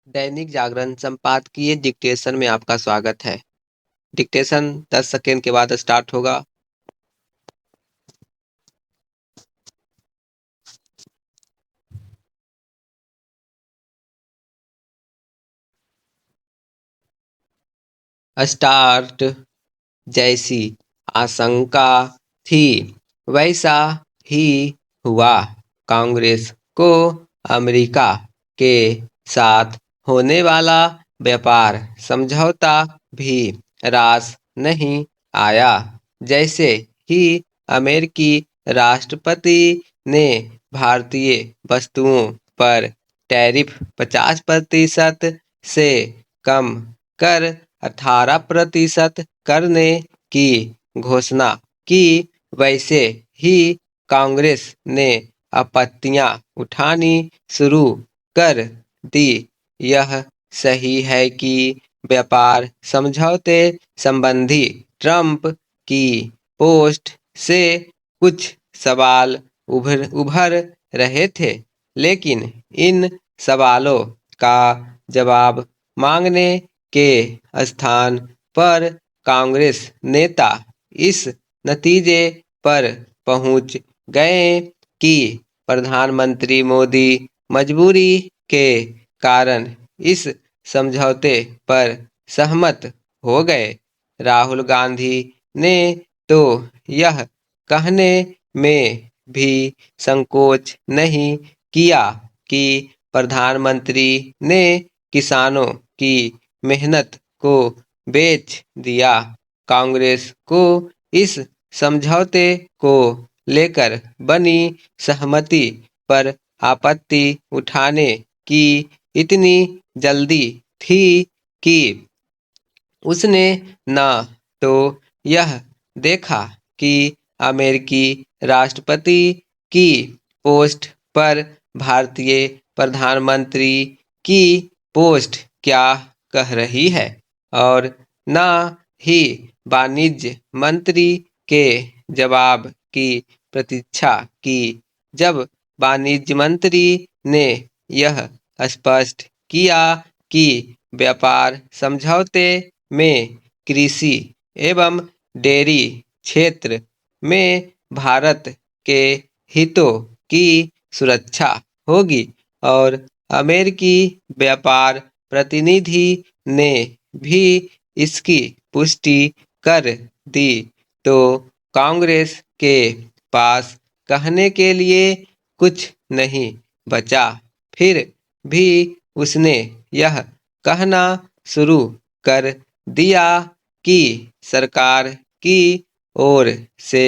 दैनिक जागरण संपादकीय डिक्टेशन में आपका स्वागत है। डिक्टेशन 10 सेकेंड के बाद स्टार्ट होगा। स्टार्ट। जैसी आशंका थी वैसा ही हुआ। कांग्रेस को अमेरिका के साथ होने वाला व्यापार समझौता भी रास नहीं आया। जैसे ही अमेरिकी राष्ट्रपति ने भारतीय वस्तुओं पर टैरिफ 50% से कम कर 18% करने की घोषणा की, वैसे ही कांग्रेस ने आपत्तियां उठानी शुरू कर दी। यह सही है कि व्यापार समझौते संबंधी ट्रंप की पोस्ट से कुछ सवाल उभर रहे थे, लेकिन इन सवालों का जवाब मांगने के स्थान पर कांग्रेस नेता इस नतीजे पर पहुंच गए कि प्रधानमंत्री मोदी मजबूरी के कारण इस समझौते पर सहमत हो गए। राहुल गांधी ने तो यह कहने में भी संकोच नहीं किया कि प्रधानमंत्री ने किसानों की मेहनत को बेच दिया। कांग्रेस को इस समझौते को लेकर बनी सहमति पर आपत्ति उठाने की इतनी जल्दी थी कि उसने न तो यह देखा कि अमेरिकी राष्ट्रपति की पोस्ट पर भारतीय प्रधानमंत्री की पोस्ट क्या कह रही है, और न ही वाणिज्य मंत्री के जवाब की प्रतीक्षा की। जब वाणिज्य मंत्री ने यह स्पष्ट किया कि व्यापार समझौते में कृषि एवं डेयरी क्षेत्र में भारत के हितों की सुरक्षा होगी और अमेरिकी व्यापार प्रतिनिधि ने भी इसकी पुष्टि कर दी, तो कांग्रेस के पास कहने के लिए कुछ नहीं बचा। फिर भी उसने यह कहना शुरू कर दिया कि सरकार की ओर से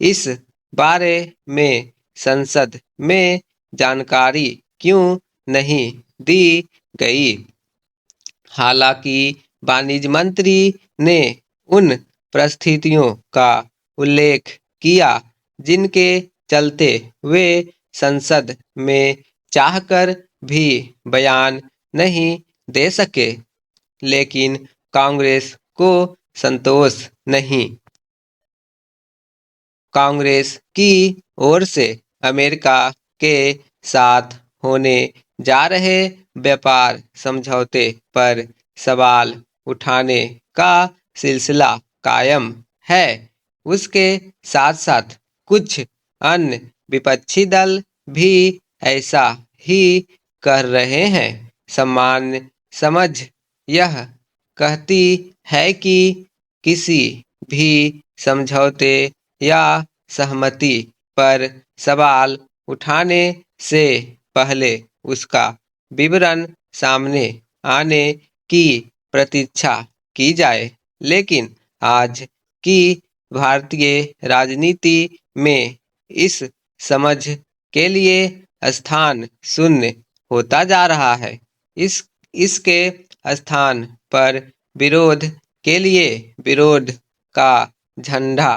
इस बारे में संसद में जानकारी क्यों नहीं दी गई। हालांकि वाणिज्य मंत्री ने उन परिस्थितियों का उल्लेख किया जिनके चलते वे संसद में चाहकर भी बयान नहीं दे सके, लेकिन कांग्रेस को संतोष नहीं। कांग्रेस की ओर से अमेरिका के साथ होने जा रहे व्यापार समझौते पर सवाल उठाने का सिलसिला कायम है। उसके साथ साथ कुछ अन्य विपक्षी दल भी ऐसा ही कर रहे हैं। सामान्य समझ यह कहती है कि किसी भी समझौते या सहमति पर सवाल उठाने से पहले उसका विवरण सामने आने की प्रतीक्षा की जाए, लेकिन आज की भारतीय राजनीति में इस समझ के लिए स्थान शून्य होता जा रहा है। इसके स्थान पर विरोध के लिए विरोध का झंडा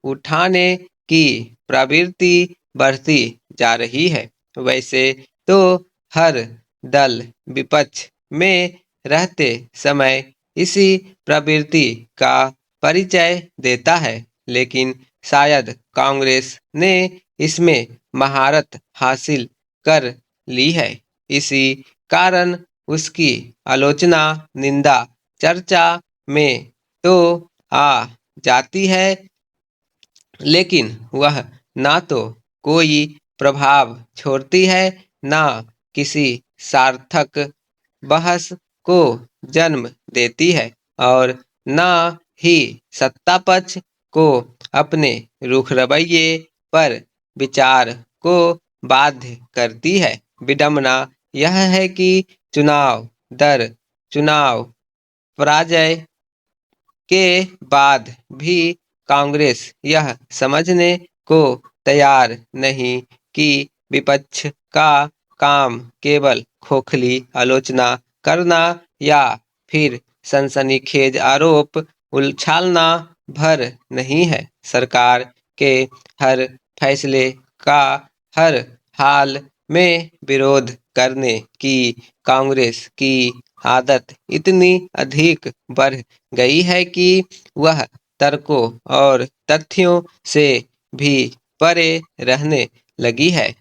उठाने की प्रवृत्ति बढ़ती जा रही है। वैसे तो हर दल विपक्ष में रहते समय इसी प्रवृत्ति का परिचय देता है, लेकिन शायद कांग्रेस ने इसमें महारत हासिल कर ली है। इसी कारण उसकी आलोचना, निंदा, चर्चा में तो आ जाती है, लेकिन वह ना तो कोई प्रभाव छोड़ती है, ना किसी सार्थक बहस को जन्म देती है और ना ही सत्ता पक्ष को अपने रुख रवैये पर विचार को बाध्य करती है। विडंबना यह है कि चुनाव दर चुनाव पराजय के बाद भी कांग्रेस यह समझने को तैयार नहीं कि विपक्ष का काम केवल खोखली आलोचना करना या फिर सनसनीखेज आरोप उछालना भर नहीं है। सरकार के हर फैसले का हर हाल में विरोध करने की कांग्रेस की आदत इतनी अधिक बढ़ गई है कि वह तर्कों और तथ्यों से भी परे रहने लगी है।